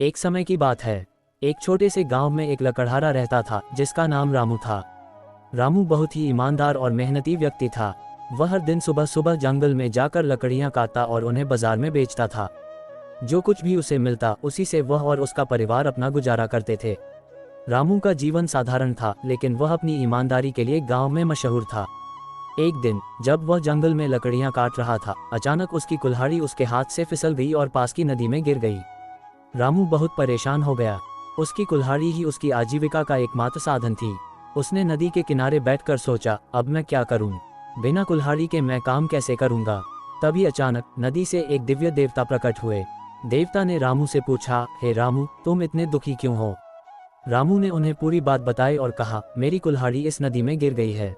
एक समय की बात है। एक छोटे से गांव में एक लकड़हारा रहता था जिसका नाम रामू था। रामू बहुत ही ईमानदार और मेहनती व्यक्ति था। वह हर दिन सुबह सुबह जंगल में जाकर लकड़ियां काटता और उन्हें बाजार में बेचता था। जो कुछ भी उसे मिलता उसी से वह और उसका परिवार अपना गुजारा करते थे। रामू का जीवन साधारण था, लेकिन वह अपनी ईमानदारी के लिए गांव में मशहूर था। एक दिन जब वह जंगल में लकड़ियां काट रहा था, अचानक उसकी कुल्हाड़ी उसके हाथ से फिसल गई और पास की नदी में गिर गई। रामू बहुत परेशान हो गया। उसकी कुल्हाड़ी ही उसकी आजीविका का एकमात्र साधन थी। उसने नदी के किनारे बैठकर सोचा, अब मैं क्या करूं? बिना कुल्हाड़ी के मैं काम कैसे करूंगा? तभी अचानक नदी से एक दिव्य देवता प्रकट हुए। देवता ने रामू से पूछा, हे रामू, तुम इतने दुखी क्यों हो? रामू ने उन्हें पूरी बात बताई और कहा, मेरी कुल्हाड़ी इस नदी में गिर गई है।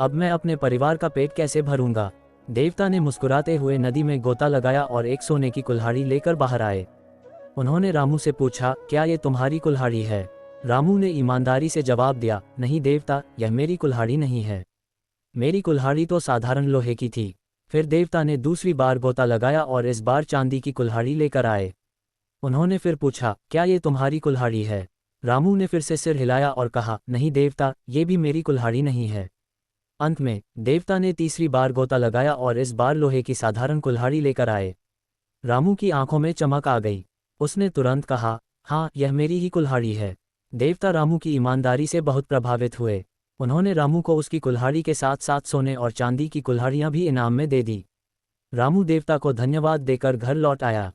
अब मैं अपने परिवार का पेट कैसे भरूंगा? देवता ने मुस्कुराते हुए नदी में गोता लगाया और एक सोने की कुल्हाड़ी लेकर बाहर आए। उन्होंने रामू से पूछा, क्या ये तुम्हारी कुल्हाड़ी है? रामू ने ईमानदारी से जवाब दिया, नहीं देवता, यह मेरी कुल्हाड़ी नहीं है। मेरी कुल्हाड़ी तो साधारण लोहे की थी। फिर देवता ने दूसरी बार गोता लगाया और इस बार चांदी की कुल्हाड़ी लेकर आए। उन्होंने फिर पूछा, क्या ये तुम्हारी कुल्हाड़ी है? रामू ने फिर से सिर हिलाया और कहा, नहीं देवता, ये भी मेरी कुल्हाड़ी नहीं है। अंत में देवता ने तीसरी बार गोता लगाया और इस बार लोहे की साधारण कुल्हाड़ी लेकर आए। रामू की आंखों में चमक आ गई। उसने तुरंत कहा, हाँ, यह मेरी ही कुल्हाड़ी है। देवता रामू की ईमानदारी से बहुत प्रभावित हुए। उन्होंने रामू को उसकी कुल्हाड़ी के साथ साथ सोने और चांदी की कुल्हाड़ियां भी इनाम में दे दी। रामू देवता को धन्यवाद देकर घर लौट आया।